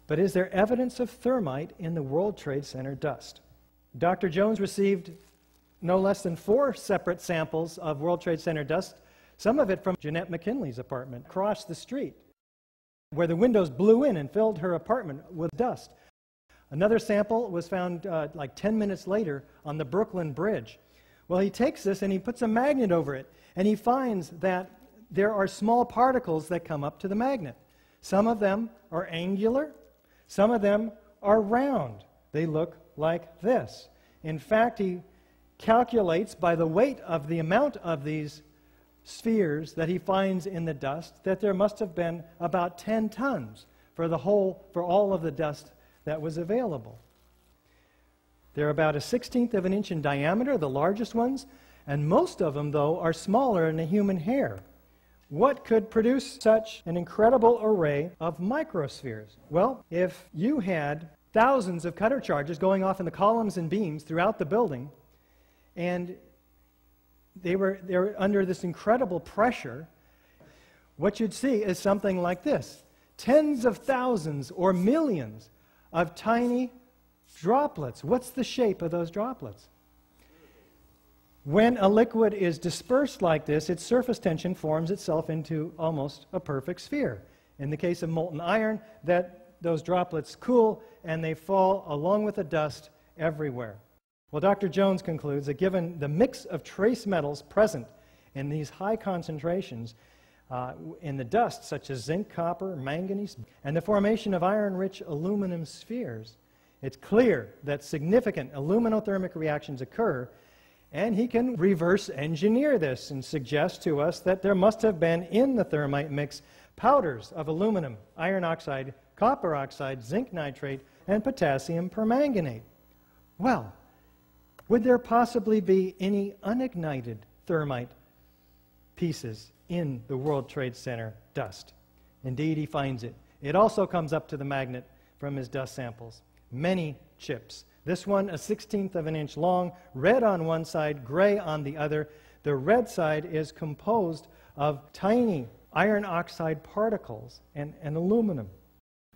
But is there evidence of thermite in the World Trade Center dust? Dr. Jones received no less than 4 separate samples of World Trade Center dust, some of it from Jeanette McKinley's apartment across the street, where the windows blew in and filled her apartment with dust. Another sample was found like 10 minutes later on the Brooklyn Bridge. Well, he takes this and he puts a magnet over it, and he finds that there are small particles that come up to the magnet. Some of them are angular, some of them are round. They look like this. In fact, he calculates by the weight of the amount of these spheres that he finds in the dust that there must have been about 10 tons for all of the dust that was available. They're about a 1/16 of an inch in diameter, the largest ones, and most of them, though, are smaller than a human hair. What could produce such an incredible array of microspheres? Well, if you had thousands of cutter charges going off in the columns and beams throughout the building, and they were under this incredible pressure, what you'd see is something like this. Tens of thousands or millions of tiny droplets. What's the shape of those droplets? When a liquid is dispersed like this, its surface tension forms itself into almost a perfect sphere. In the case of molten iron, those droplets cool and they fall along with the dust everywhere. Well, Dr. Jones concludes that given the mix of trace metals present in these high concentrations in the dust, such as zinc, copper, manganese, and the formation of iron-rich aluminum spheres, it's clear that significant aluminothermic reactions occur, and he can reverse engineer this and suggest to us that there must have been in the thermite mix powders of aluminum, iron oxide, copper oxide, zinc nitrate, and potassium permanganate. Well, would there possibly be any unignited thermite pieces in the World Trade Center dust? Indeed, he finds it. It also comes up to the magnet from his dust samples. Many chips. This one a 1/16 of an inch long, red on one side, gray on the other. The red side is composed of tiny iron oxide particles and aluminum.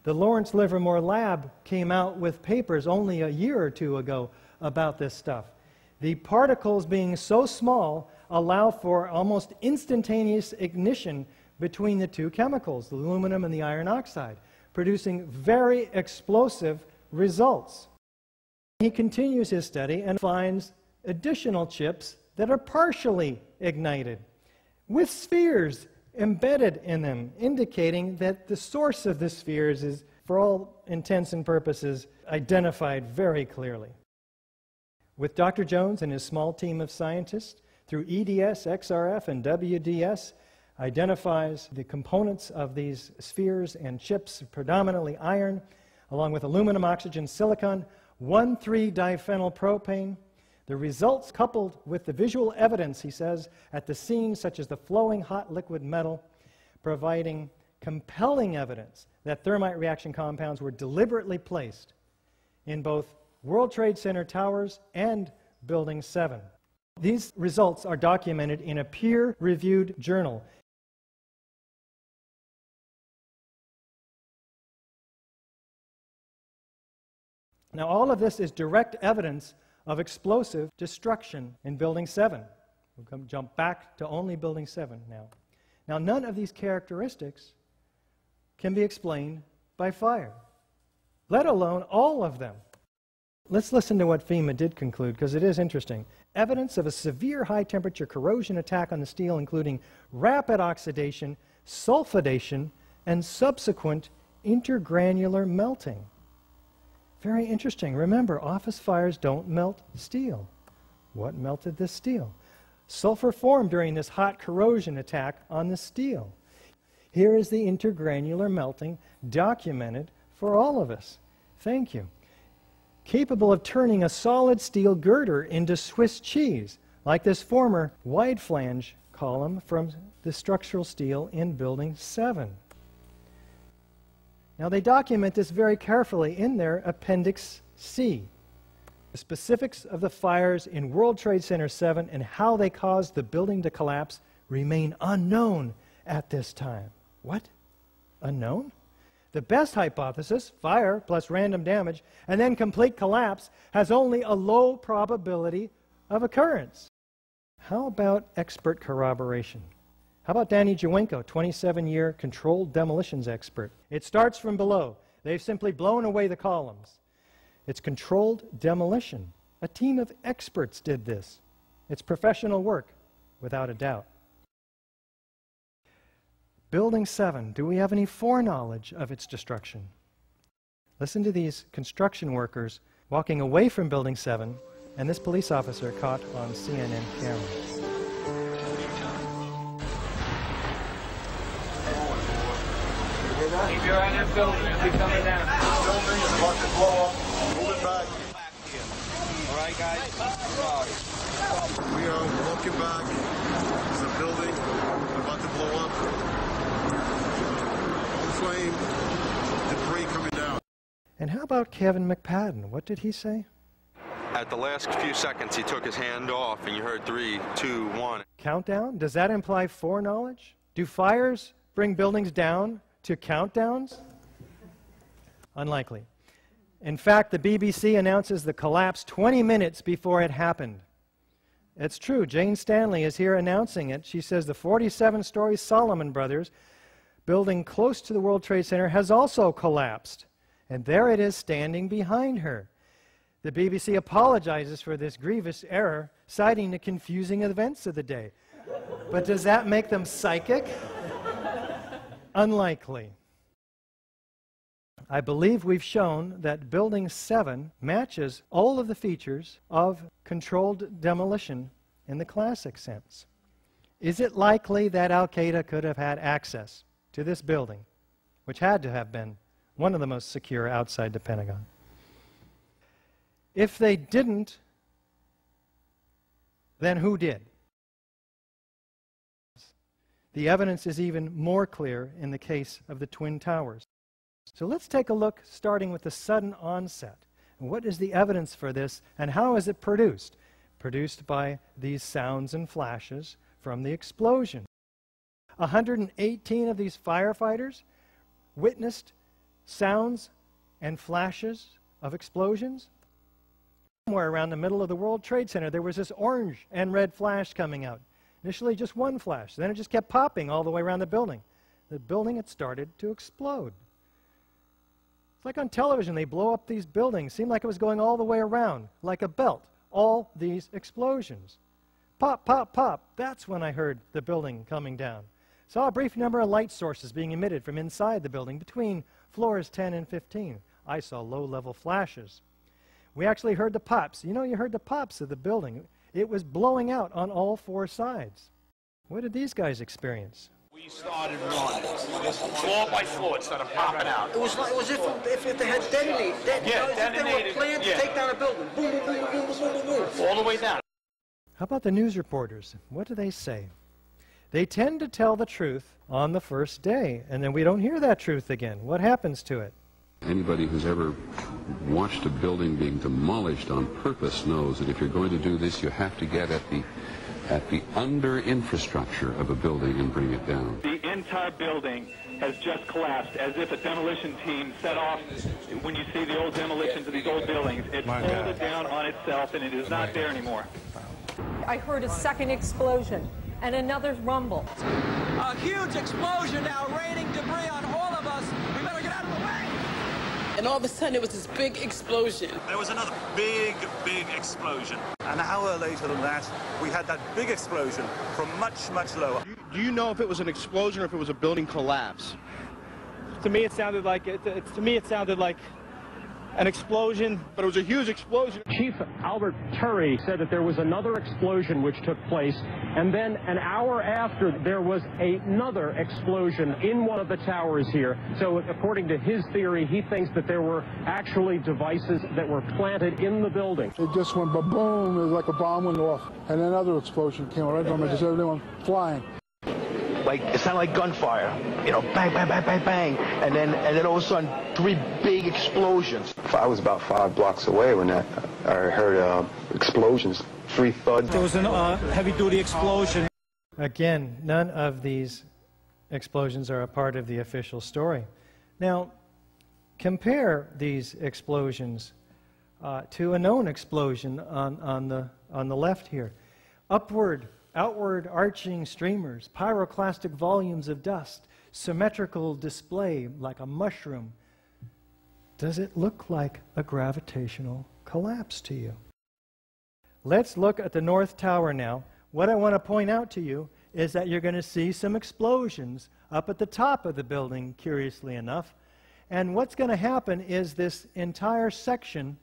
The Lawrence Livermore Lab came out with papers only a year or two ago about this stuff. The particles being so small allow for almost instantaneous ignition between the two chemicals, the aluminum and the iron oxide, producing very explosive results. He continues his study and finds additional chips that are partially ignited, with spheres embedded in them, indicating that the source of the spheres is, for all intents and purposes, identified very clearly. With Dr. Jones and his small team of scientists, through EDS, XRF, and WDS, identifies the components of these spheres and chips, predominantly iron, along with aluminum, oxygen, silicon, 1,3-diphenyl propane. The results, coupled with the visual evidence, he says, at the scene, such as the flowing hot liquid metal, providing compelling evidence that thermite reaction compounds were deliberately placed in both World Trade Center towers and Building 7. These results are documented in a peer-reviewed journal. Now, all of this is direct evidence of explosive destruction in Building 7. We'll jump back to only Building 7 now. Now, none of these characteristics can be explained by fire, let alone all of them. Let's listen to what FEMA did conclude, because it is interesting. Evidence of a severe high-temperature corrosion attack on the steel, including rapid oxidation, sulfidation, and subsequent intergranular melting. Very interesting. Remember, office fires don't melt steel. What melted this steel? Sulfur formed during this hot corrosion attack on the steel. Here is the intergranular melting documented for all of us. Thank you. Capable of turning a solid steel girder into Swiss cheese, like this former wide flange column from the structural steel in Building 7. Now, they document this very carefully in their Appendix C. The specifics of the fires in World Trade Center 7 and how they caused the building to collapse remain unknown at this time. What? Unknown? The best hypothesis, fire plus random damage, and then complete collapse, has only a low probability of occurrence. How about expert corroboration? How about Danny Jawenko, 27-year controlled demolitions expert? It starts from below. They've simply blown away the columns. It's controlled demolition. A team of experts did this. It's professional work, without a doubt. Building 7, do we have any foreknowledge of its destruction? Listen to these construction workers walking away from Building 7 and this police officer caught on CNN camera. Keep your eye on that building. It'll be coming down. Building is about to blow up. Move it back. All right, guys. We are walking back. There's a building about to blow up. On flame. Debris coming down. And how about Kevin McPadden? What did he say? At the last few seconds, he took his hand off, and you heard 3, 2, 1. Countdown? Does that imply foreknowledge? Do fires bring buildings down to countdowns? Unlikely. In fact, the BBC announces the collapse 20 minutes before it happened. It's true. Jane Stanley is here announcing it. She says the 47-story Solomon Brothers building close to the World Trade Center has also collapsed. And there it is standing behind her. The BBC apologizes for this grievous error, citing the confusing events of the day. But does that make them psychic? Unlikely. I believe we've shown that Building 7 matches all of the features of controlled demolition in the classic sense. Is it likely that Al-Qaeda could have had access to this building, which had to have been one of the most secure outside the Pentagon? If they didn't, then who did? The evidence is even more clear in the case of the Twin Towers. So let's take a look, starting with the sudden onset. And what is the evidence for this, and how is it produced? Produced by these sounds and flashes from the explosion. 118 of these firefighters witnessed sounds and flashes of explosions. Somewhere around the middle of the World Trade Center, there was this orange and red flash coming out. Initially just one flash, then it just kept popping all the way around the building. The building had started to explode. It's like on television, they blow up these buildings. Seemed like it was going all the way around, like a belt, all these explosions. Pop, pop, pop. That's when I heard the building coming down. Saw a brief number of light sources being emitted from inside the building between floors 10 and 15. I saw low-level flashes. We actually heard the pops. You know, you heard the pops of the building. It was blowing out on all four sides. What did these guys experience? We started running. Floor by floor, it started popping out. It was like it was if they had detonated. Detonated. If they were planned to take down a building. Boom, boom, boom, boom, boom, boom, boom. All the way down. How about the news reporters? What do they say? They tend to tell the truth on the first day, and then we don't hear that truth again. What happens to it? Anybody who's ever watched a building being demolished on purpose knows that if you're going to do this, you have to get at the under infrastructure of a building and bring it down. The entire building has just collapsed, as if a demolition team set off. When you see the old demolitions of these old buildings, it folded down on itself, and it is not there anymore. I heard a second explosion and another rumble. A huge explosion now, raining debris on all of us. We better get out of the way. And all of a sudden, it was this big explosion. There was another big explosion. An hour later than that, we had that big explosion from much, much lower. Do you know if it was an explosion or if it was a building collapse? To me, it sounded like an explosion, but it was a huge explosion. Chief Albert Turry said that there was another explosion which took place, and then an hour after there was another explosion in one of the towers here. So according to his theory, he thinks that there were actually devices that were planted in the building. It just went ba-boom, it was like a bomb went off, and another explosion came right from it, just everyone flying. Like, it sounded like gunfire, you know, bang, bang, bang, bang, bang, and then all of a sudden, 3 big explosions. I was about 5 blocks away when I heard explosions, 3 thuds. There was a heavy-duty explosion. Again, none of these explosions are a part of the official story. Now, compare these explosions to a known explosion on the left here. Upward, outward arching streamers, pyroclastic volumes of dust, symmetrical display like a mushroom. Does it look like a gravitational collapse to you? Let's look at the North Tower now. What I want to point out to you is that you're going to see some explosions up at the top of the building, curiously enough. And what's going to happen is this entire section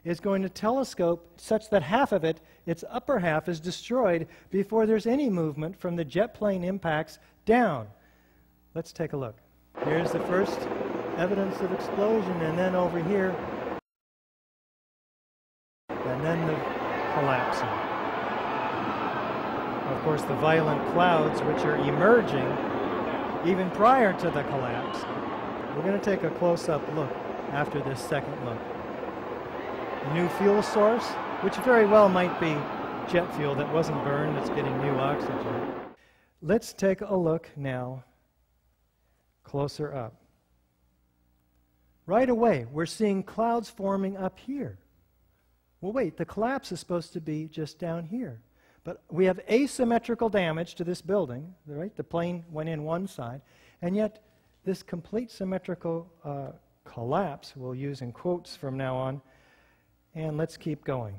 is going to telescope such that half of it, its upper half, is destroyed before there's any movement from the jet plane impacts down. Let's take a look. Here's the first evidence of explosion, and then over here, and then the collapsing. Of course, the violent clouds which are emerging even prior to the collapse. We're going to take a close-up look after this second look. A new fuel source, which very well might be jet fuel that wasn't burned, that's getting new oxygen. Let's take a look now closer up. Right away, we're seeing clouds forming up here. Well, wait, the collapse is supposed to be just down here. But we have asymmetrical damage to this building, right? The plane went in one side, and yet this complete symmetrical collapse, we'll use in quotes from now on, and let's keep going.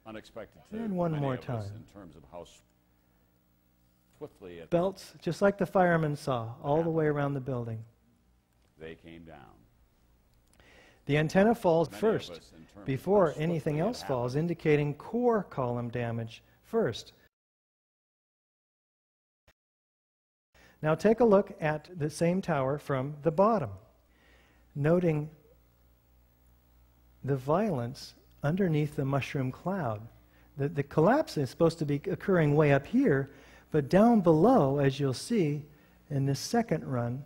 Unexpected. And one more time. In terms of how swiftly belts, just like the firemen saw, all the way around the building. They came down. The antenna falls first, before anything else falls, indicating core column damage first. Now take a look at the same tower from the bottom, noting the violence underneath the mushroom cloud. The collapse is supposed to be occurring way up here, but down below, as you'll see in this second run,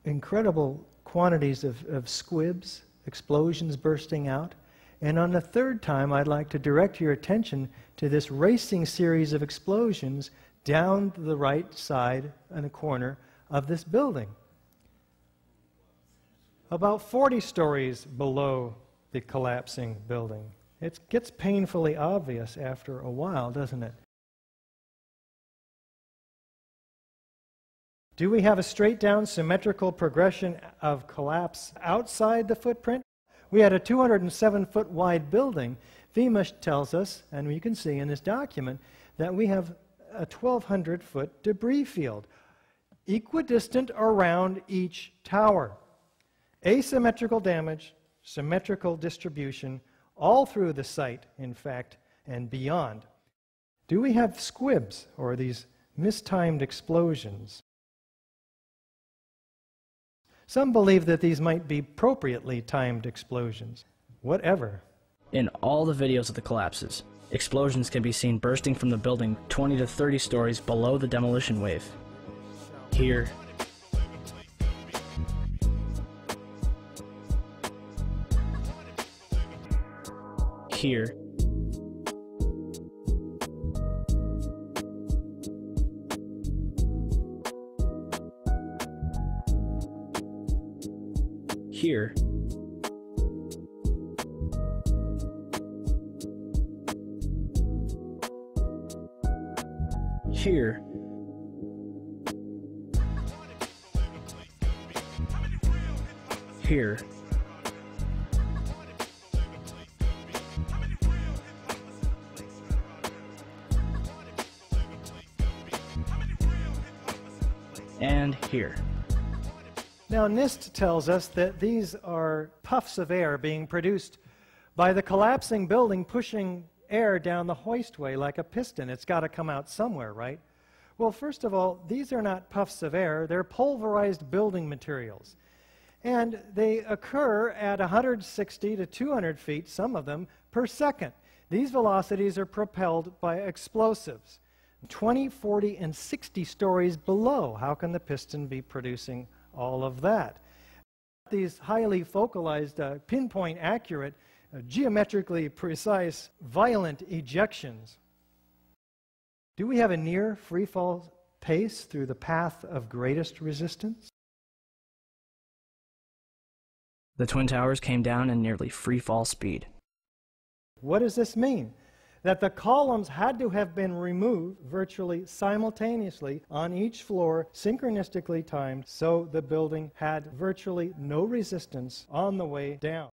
incredible quantities of squibs, explosions bursting out. And on the third time, I'd like to direct your attention to this racing series of explosions down the right side in the corner of this building. About 40 stories below the collapsing building. It gets painfully obvious after a while, doesn't it? Do we have a straight down symmetrical progression of collapse outside the footprint? We had a 207-foot wide building. FEMA tells us, and you can see in this document, that we have a 1,200-foot debris field, equidistant around each tower. Asymmetrical damage, symmetrical distribution, all through the site, in fact, and beyond. Do we have squibs, or these mistimed explosions? Some believe that these might be appropriately timed explosions. Whatever. In all the videos of the collapses, explosions can be seen bursting from the building 20 to 30 stories below the demolition wave. Here, here, here, here, here, and here. Now, NIST tells us that these are puffs of air being produced by the collapsing building pushing air down the hoistway like a piston. It's got to come out somewhere, right? Well, first of all, these are not puffs of air. They're pulverized building materials. And they occur at 160 to 200 feet, some of them, per second. These velocities are propelled by explosives. 20, 40, and 60 stories below. How can the piston be producing all of that? These highly focalized, pinpoint accurate, geometrically precise, violent ejections. Do we have a near free fall pace through the path of greatest resistance? The Twin Towers came down in nearly free-fall speed. What does this mean? That the columns had to have been removed virtually simultaneously on each floor, synchronistically timed, so the building had virtually no resistance on the way down.